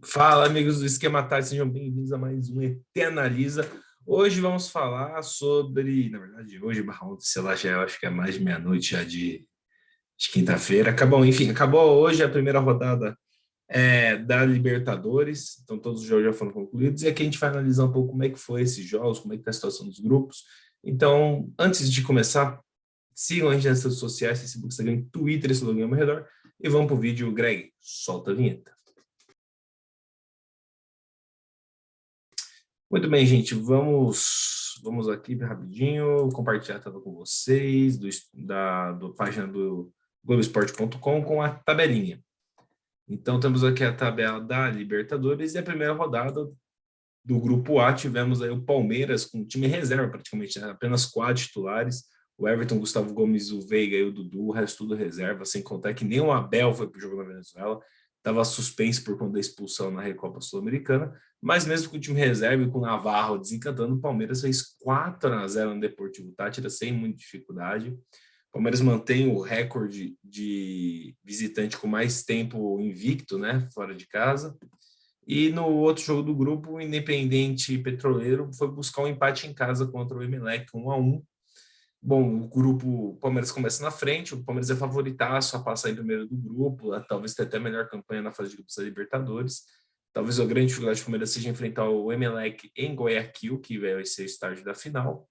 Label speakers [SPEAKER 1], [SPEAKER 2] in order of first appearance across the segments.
[SPEAKER 1] Fala, amigos do Esquema Tático, sejam bem-vindos a mais um ET Analisa. Hoje vamos falar sobre, na verdade, hoje, ontem, sei lá, já eu acho que é mais de meia-noite já de quinta-feira. Acabou hoje a primeira rodada da Libertadores, então todos os jogos já foram concluídos, e aqui a gente vai analisar um pouco como é que foi esses jogos, como é que está a situação dos grupos. Então, antes de começar, sigam a gente nas redes sociais, Facebook, Instagram, Twitter, esse logo ao meu redor, e vamos para o vídeo. Greg, solta a vinheta. Muito bem, gente, vamos aqui rapidinho compartilhar a tela com vocês da página do Globoesporte.com com a tabelinha. Então, temos aqui a tabela da Libertadores e a primeira rodada do Grupo A. Tivemos aí o Palmeiras com time reserva praticamente, né? Apenas 4 titulares, o Everton, Gustavo Gomes, o Veiga e o Dudu, o resto tudo reserva, sem contar que nem o Abel foi para o jogo na Venezuela, estava suspenso por conta da expulsão na Recopa Sul-Americana, mas mesmo com o time reserva e com o Navarro desencantando, o Palmeiras fez 4-0 no Deportivo Táchira, sem muita dificuldade. O Palmeiras mantém o recorde de visitante com mais tempo invicto, né, fora de casa. E no outro jogo do grupo, o Independente Petroleiro foi buscar um empate em casa contra o Emelec, 1-1. Bom, o grupo, o Palmeiras começa na frente, o Palmeiras é favoritaço a passar em primeiro do grupo, talvez tenha até a melhor campanha na fase de grupos da Libertadores. Talvez a grande dificuldade do Palmeiras seja enfrentar o Emelec em Guayaquil, que vai ser o estágio da final.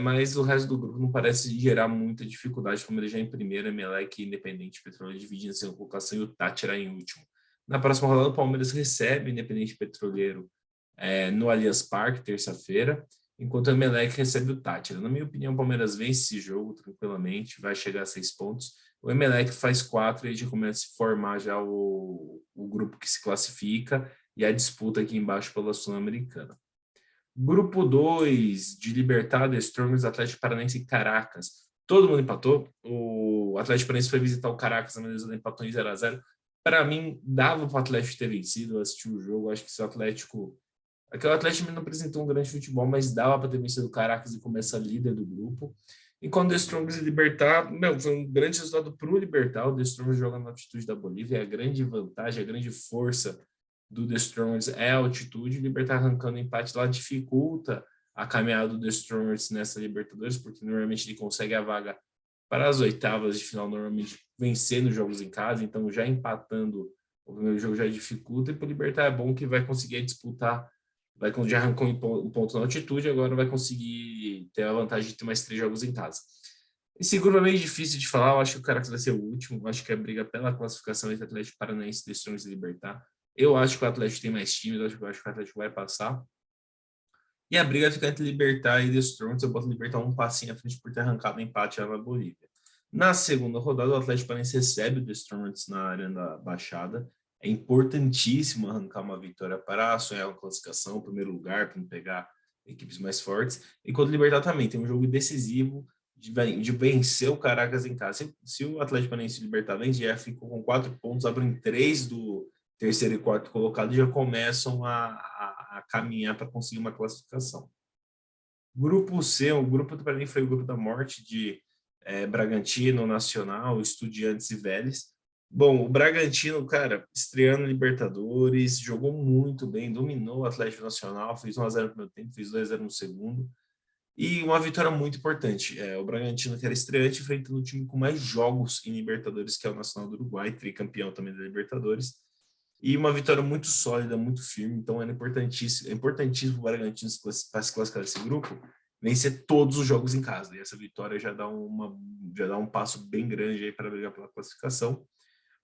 [SPEAKER 1] Mas o resto do grupo não parece gerar muita dificuldade. O Palmeiras já em primeiro, Emelec e Independente Petroleiro dividindo a segunda colocação e o Táchira em último. Na próxima rodada, o Palmeiras recebe o Independente Petroleiro no Allianz Parque, terça-feira, enquanto o Emelec recebe o Táchira. Na minha opinião, o Palmeiras vence esse jogo tranquilamente, vai chegar a 6 pontos. O Emelec faz 4 e aí já começa a se formar já o grupo que se classifica e a disputa aqui embaixo pela Sul-Americana. Grupo 2 de Libertad, Strongest, Atlético Paranaense e Caracas. Todo mundo empatou. O Atlético Paranaense foi visitar o Caracas, na Venezuela, empatou em 0-0. Para mim, dava para o Atlético ter vencido. Eu assisti o jogo, acho que se o Atlético... Aquele Atlético não apresentou um grande futebol, mas dava para ter vencido o Caracas e começar líder do grupo. Enquanto o The Strongest e Libertad, foi um grande resultado para o Libertad. O The Strongest jogando na altitude da Bolívia, a grande vantagem, a grande força do The Strongest é a altitude. O Libertad arrancando empate lá dificulta a caminhada do The Strongest nessa Libertadores, porque normalmente ele consegue a vaga para as oitavas de final, normalmente vencendo jogos em casa, então já empatando o primeiro jogo já dificulta, e para o Libertad é bom que vai conseguir disputar, já arrancou um ponto na altitude, agora vai conseguir ter a vantagem de ter mais 3 jogos em casa. Esse grupo é meio difícil de falar, eu acho que o Caracas vai ser o último, eu acho que a briga pela classificação entre Atlético Paranaense, The Strongest e Libertad. Eu acho que o Atlético tem mais times, eu acho que o Atlético vai passar. E a briga fica entre Libertad e The Strongest. Eu boto Libertad um passinho à frente por ter arrancado o empate na Bolívia. Na segunda rodada, o Atlético Paranaense recebe o The Strongest na Arena Baixada. É importantíssimo arrancar uma vitória para sonhar uma classificação, primeiro lugar, para não pegar equipes mais fortes. Enquanto o Libertad também tem um jogo decisivo de vencer o Caracas em casa. Se o Atlético Paranaense e o Libertad vence, já ficam com 4 pontos, abrem 3 do terceiro e quarto colocado, já começam a caminhar para conseguir uma classificação. Grupo C, o grupo para mim foi o grupo da morte de Bragantino, Nacional, Estudiantes e Vélez. Bom, o Bragantino, cara, estreando Libertadores, jogou muito bem, dominou o Atlético Nacional, fez 1-0 no primeiro tempo, fez 2-0 no segundo. E uma vitória muito importante. O Bragantino, que era estreante, enfrentando o time com mais jogos em Libertadores, que é o Nacional do Uruguai, tricampeão também da Libertadores. E uma vitória muito sólida, muito firme. Então é importantíssimo o Bragantino para se classificar nesse grupo, vencer todos os jogos em casa. E essa vitória já dá um passo bem grande aí para brigar pela classificação.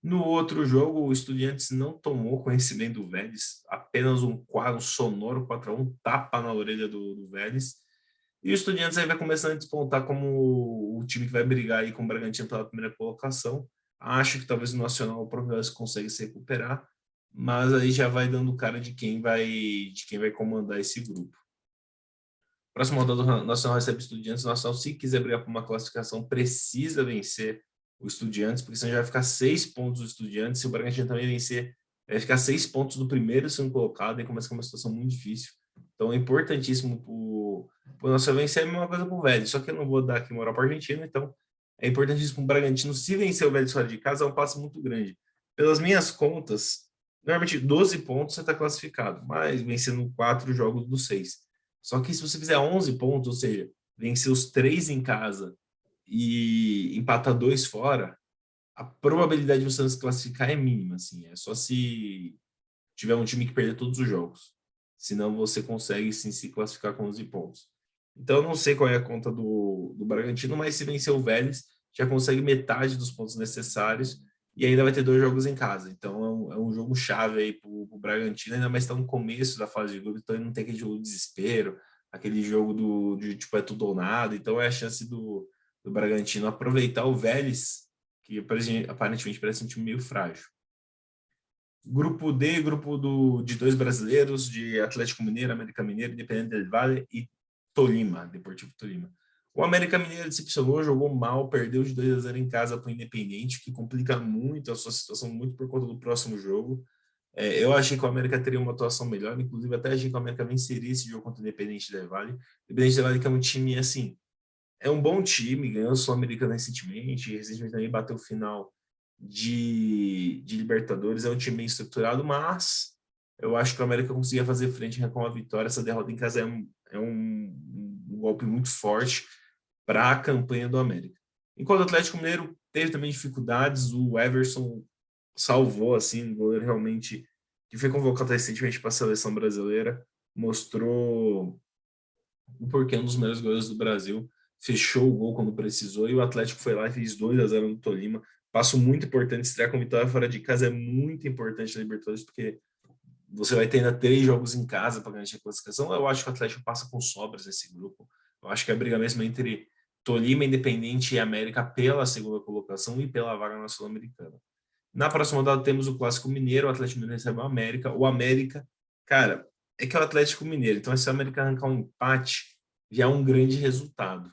[SPEAKER 1] No outro jogo, o Estudiantes não tomou conhecimento do Vélez, apenas um sonoro 4-1, tapa na orelha do Vélez. E o Estudiantes aí vai começando a despontar como o time que vai brigar aí com o Bragantino pela primeira colocação. Acho que talvez o Nacional provavelmente consiga se recuperar, mas aí já vai dando cara de quem vai comandar esse grupo. Próximo rodada do Nacional recebe Estudiantes. O Nacional, se quiser brigar por uma classificação, precisa vencer o Estudiantes, porque senão já vai ficar 6 pontos do Estudiantes. Se o Bragantino também vencer, vai ficar 6 pontos do primeiro e segundo colocado, e começa a ficar uma situação muito difícil. Então é importantíssimo para o Nacional vencer, é a mesma coisa para o Vélez, só que eu não vou dar aqui moral para o Argentino, então é importantíssimo para o Bragantino, se vencer o Vélez fora de casa, é um passo muito grande. Pelas minhas contas, normalmente 12 pontos você está classificado, mas vencendo 4 jogos dos 6. Só que se você fizer 11 pontos, ou seja, vencer os 3 em casa e empatar 2 fora, a probabilidade de você não se classificar é mínima, assim. É só se tiver um time que perder todos os jogos. Senão você consegue sim se classificar com 11 pontos. Então eu não sei qual é a conta do Bragantino, mas se vencer o Vélez, já consegue metade dos pontos necessários e ainda vai ter 2 jogos em casa. Então é um jogo chave aí para o Bragantino, ainda mais está no começo da fase de grupo, então ele não tem aquele jogo de desespero, aquele jogo de tipo é tudo ou nada. Então é a chance do Bragantino aproveitar o Vélez, que aparentemente parece um time meio frágil. Grupo D, de 2 brasileiros, de Atlético Mineiro, América Mineiro, Independente del Valle e Tolima, Deportivo Tolima. O América Mineiro decepcionou, jogou mal, perdeu de 2-0 em casa para o Independente, que complica muito a sua situação, muito por conta do próximo jogo. Eu achei que o América teria uma atuação melhor, inclusive até achei que o América venceria esse jogo contra o Independente del Valle. O Independente del Valle que é um time, assim, é um bom time, ganhou o Sul-Americana recentemente também bateu o final de Libertadores, é um time bem estruturado, mas eu acho que o América conseguia fazer frente com a vitória. Essa derrota em casa é um golpe muito forte para a campanha do América. Enquanto o Atlético Mineiro teve também dificuldades, o Everson salvou, assim, o goleiro realmente que foi convocado recentemente para a seleção brasileira, mostrou o porquê é um dos melhores goleiros do Brasil, fechou o gol quando precisou, e o Atlético foi lá e fez 2-0 no Tolima. Passo muito importante, estrear com vitória fora de casa é muito importante na Libertadores, porque você vai ter ainda 3 jogos em casa para garantir a classificação. Eu acho que o Atlético passa com sobras nesse grupo. Eu acho que a briga mesmo é entre Tolima, Independente e América pela segunda colocação e pela vaga na Sul-Americana. Na próxima rodada temos o Clássico Mineiro, o Atlético Mineiro recebe o América. O América, cara, é que é o Atlético Mineiro, então se o América arrancar um empate, já é um grande resultado.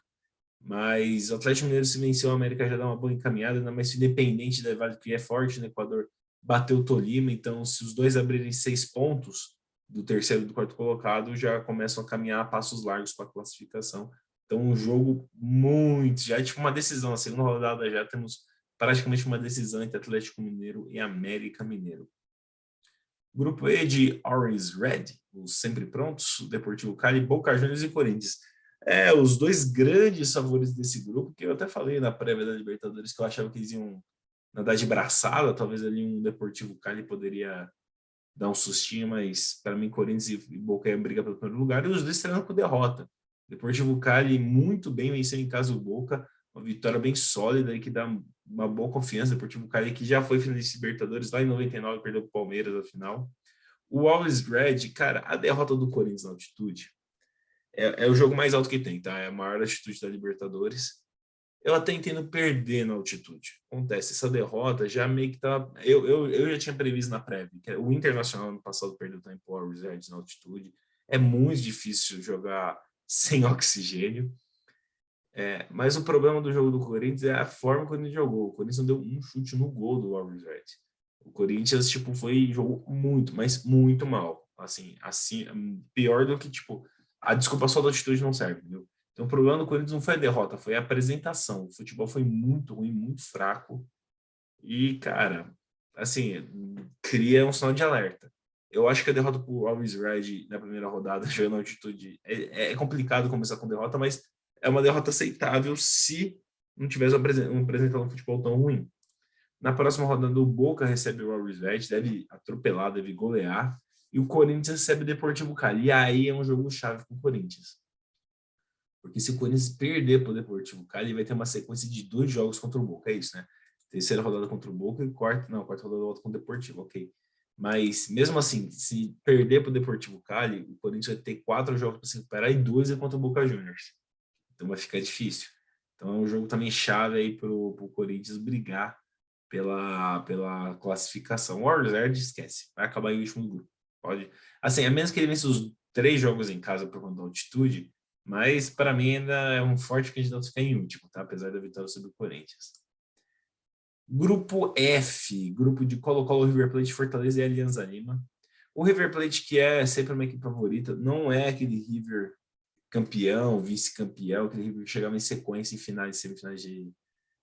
[SPEAKER 1] Mas o Atlético Mineiro, se vencer o América, já dá uma boa encaminhada, ainda mais se Independente da Vale, que é forte no Equador, bateu o Tolima. Então, se os dois abrirem 6 pontos do terceiro e do quarto colocado, já começam a caminhar a passos largos para a classificação. Então, um jogo muito, já é tipo uma decisão. A segunda rodada já temos praticamente uma decisão entre Atlético Mineiro e América Mineiro. Grupo E de Orange Red, os sempre prontos, o Deportivo Cali, Boca Juniors e Corinthians. Os dois grandes favoritos desse grupo, que eu até falei na prévia da Libertadores que eu achava que eles iam nadar de braçada, talvez ali um Deportivo Cali poderia dar um sustinho, mas para mim Corinthians e Boca iam brigar pelo primeiro lugar, e os dois treinando com derrota. Deportivo Cali muito bem venceu em casa o Boca, uma vitória bem sólida e que dá uma boa confiança. Deportivo Cali que já foi finalista de Libertadores lá em 99, perdeu para o Palmeiras na final. O Always Red, cara, a derrota do Corinthians na altitude é o jogo mais alto que tem, tá? É a maior altitude da Libertadores. Eu até entendo perder na altitude. Acontece, essa derrota já meio que tá. Eu já tinha previsto na prévia, que o Internacional ano passado perdeu também para o Always Red na altitude. É muito difícil jogar sem oxigênio. Mas o problema do jogo do Corinthians é a forma que o Corinthians jogou. O Corinthians não deu um chute no gol do Always Red. O Corinthians, tipo, jogou muito, mas muito mal. Assim, pior do que, tipo, a desculpa só da altitude não serve, viu? Então, o problema do Corinthians não foi a derrota, foi a apresentação. O futebol foi muito ruim, muito fraco. E, cara, assim, cria um sinal de alerta. Eu acho que a derrota para o Always Red na primeira rodada, jogando na altitude, é complicado começar com derrota, mas é uma derrota aceitável se não tivesse apresentando um futebol tão ruim. Na próxima rodada, o Boca recebe o Always Red, deve atropelar, deve golear, e o Corinthians recebe o Deportivo Cali. E aí é um jogo chave para o Corinthians. Porque se o Corinthians perder para o Deportivo Cali, vai ter uma sequência de 2 jogos contra o Boca, é isso, né? Terceira rodada contra o Boca e quarta rodada volta contra o Deportivo, ok. Mas, mesmo assim, se perder para o Deportivo Cali, o Corinthians vai ter 4 jogos para se recuperar e 2 é contra o Boca Juniors. Então vai ficar difícil. Então é um jogo também chave aí para o Corinthians brigar pela classificação. O Warzerd esquece, vai acabar em último grupo. Pode. Assim, a menos que ele vença os 3 jogos em casa por conta da altitude, mas para mim ainda é um forte candidato a ficar em último, tá? Apesar da vitória sobre o Corinthians. Grupo F, grupo de Colo-Colo, River Plate, Fortaleza e Alianza Lima. O River Plate, que é sempre uma equipe favorita, não é aquele River campeão, vice-campeão, aquele River que chegava em sequência em finais e semifinais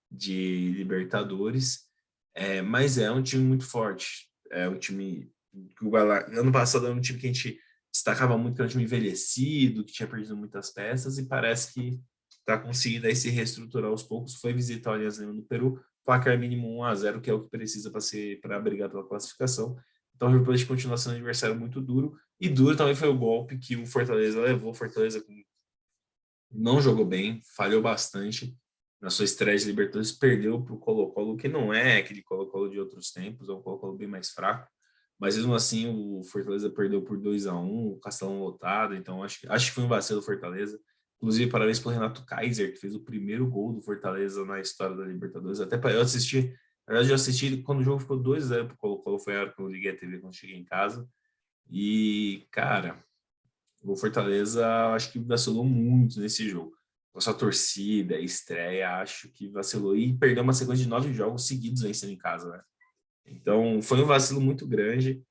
[SPEAKER 1] de Libertadores, mas é um time muito forte, é um time ano passado era um time que a gente destacava muito, que era um time envelhecido, que tinha perdido muitas peças, e parece que está conseguindo aí se reestruturar aos poucos. Foi visitar o Allianz Lima no Peru, placar mínimo 1-0, que é o que precisa para brigar pela classificação. Então o River Plate continua sendo um adversário muito duro, e duro também foi o golpe que o Fortaleza levou. O Fortaleza não jogou bem, falhou bastante na sua estreia de Libertadores, perdeu para o Colo-Colo, que não é aquele Colo-Colo de outros tempos, é um Colo-Colo bem mais fraco, mas mesmo assim o Fortaleza perdeu por 2-1, o Castelão lotado, então acho que foi um vacilo do Fortaleza. Inclusive, parabéns para o Renato Kaiser, que fez o primeiro gol do Fortaleza na história da Libertadores. Até para eu assistir, na verdade eu assisti quando o jogo ficou 2-0 para o Colo-Colo, foi a hora que eu liguei a TV quando cheguei em casa, e cara, o Fortaleza acho que vacilou muito nesse jogo. Com a sua torcida, estreia, acho que vacilou e perdeu uma sequência de 9 jogos seguidos vencendo em casa, né? Então, foi um vacilo muito grande.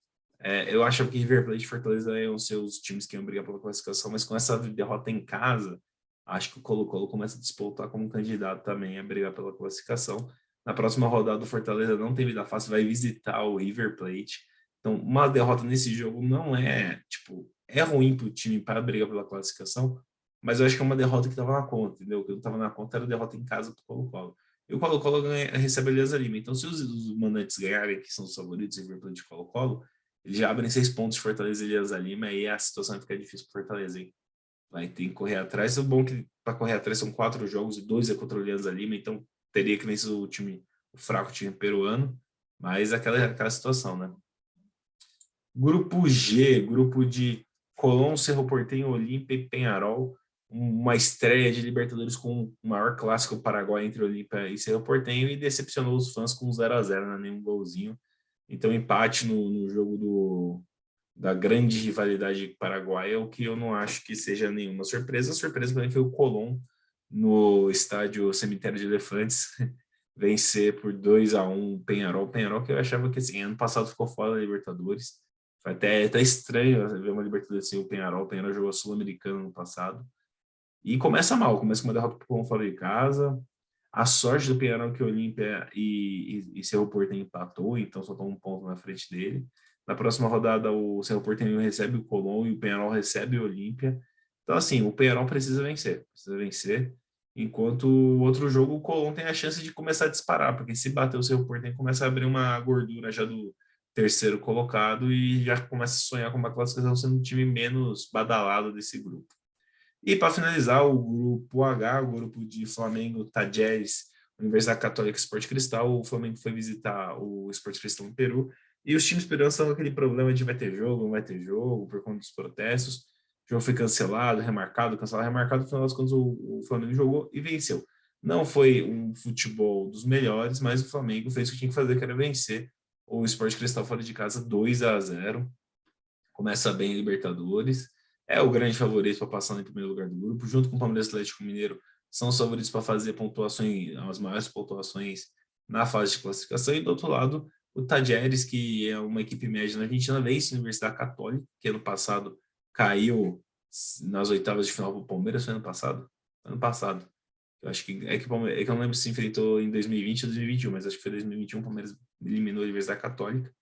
[SPEAKER 1] Eu achava que River Plate e Fortaleza iam ser os times que iam brigar pela classificação, mas com essa derrota em casa, acho que o Colo-Colo começa a disputar como candidato também a brigar pela classificação. Na próxima rodada, o Fortaleza não tem vida fácil, vai visitar o River Plate. Então, uma derrota nesse jogo não é, tipo, é ruim para o time para brigar pela classificação, mas eu acho que é uma derrota que estava na conta, entendeu? O que não estava na conta era a derrota em casa para o Colo-Colo. E o Colo-Colo recebe a Alianza Lima. Então, se os mandantes ganharem, que são os favoritos, River Plate e Colo-Colo, eles já abrem 6 pontos de Fortaleza e Alianza Lima, e a situação vai ficar difícil para Fortaleza, hein? Vai ter que correr atrás. O bom é que para correr atrás são 4 jogos e 2 é contra o Alianza Lima, então teria que vencer o fraco time peruano, mas aquela situação, né? Grupo G, grupo de Colón, Cerro Porteño, Olímpia e Peñarol, uma estreia de Libertadores com o maior clássico paraguai entre Olímpia e Cerro Porteño, e decepcionou os fãs com 0-0, né? Nenhum golzinho. Então, empate no jogo da grande rivalidade paraguaia, o que eu não acho que seja nenhuma surpresa. A surpresa para mim foi o Colón no estádio Cemitério de Elefantes vencer por 2-1 o Peñarol. Peñarol que eu achava que assim, ano passado ficou fora da Libertadores. Foi até estranho ver uma Libertadores sem o Peñarol. O Peñarol jogou a Sul-Americana no passado. E começa mal, começa com uma derrota para o Colón fora de casa. A sorte do Peñarol é que o Olímpia e Cerro Porteño empatou, então só estão um ponto na frente dele. Na próxima rodada, o Cerro Porteño recebe o Colón e o Peñarol recebe o Olímpia. Então, assim, o Peñarol precisa vencer. Enquanto o outro jogo, o Colón tem a chance de começar a disparar, porque se bater o Cerro Porteño, começa a abrir uma gordura já do terceiro colocado e já começa a sonhar com uma classificação sendo o time menos badalado desse grupo. E para finalizar, o grupo H, o grupo de Flamengo, Tajeres, Universidade Católica e Sport Cristal. O Flamengo foi visitar o Sport Cristal no Peru, e os times peruanos estão com aquele problema de vai ter jogo, não vai ter jogo, por conta dos protestos. O jogo foi cancelado, remarcado, cancelado, remarcado. No final das contas, o Flamengo jogou e venceu. Não foi um futebol dos melhores, mas o Flamengo fez o que tinha que fazer, que era vencer o Sport Cristal fora de casa 2-0. Começa bem Libertadores. É o grande favorito para passar em primeiro lugar do grupo, junto com o Palmeiras e Atlético Mineiro, são os favoritos para fazer pontuações, as maiores pontuações na fase de classificação. E do outro lado, o Tajeres, que é uma equipe média na Argentina, vence a Universidade Católica, que ano passado caiu nas oitavas de final para o Palmeiras. Foi ano passado? Ano passado. Eu acho que é que eu não lembro se enfrentou em 2020 ou 2021, mas acho que foi 2021. O Palmeiras eliminou a Universidade Católica.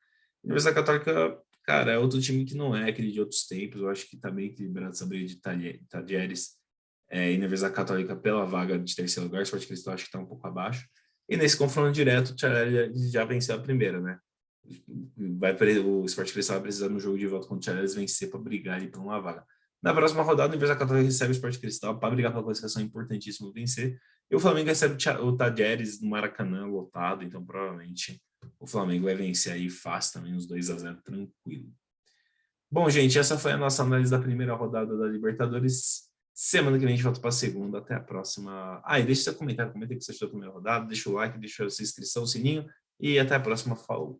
[SPEAKER 1] A Universidade Católica, cara, é outro time que não é aquele de outros tempos. Eu acho que está bem equilibrado essa briga de Tajeres e Universidade Católica pela vaga de terceiro lugar. O Sport Cristal acho que está um pouco abaixo. E nesse confronto direto, o Tchareles já venceu a primeira, né? O Sport Cristal vai precisar no jogo de volta com o Tchareles vencer para brigar ali por uma vaga. Na próxima rodada, a Universidade Católica recebe o Sport Cristal para brigar pela classificação, é importantíssimo vencer. E o Flamengo recebe o Tajeres no Maracanã lotado, então provavelmente o Flamengo vai vencer aí fácil também, uns 2-0, tranquilo. Bom, gente, essa foi a nossa análise da primeira rodada da Libertadores. Semana que vem a gente volta para a segunda. Até a próxima. E deixa seu comentário, comenta o que você achou da primeira rodada, deixa o like, deixa a sua inscrição, o sininho, e até a próxima. Falou!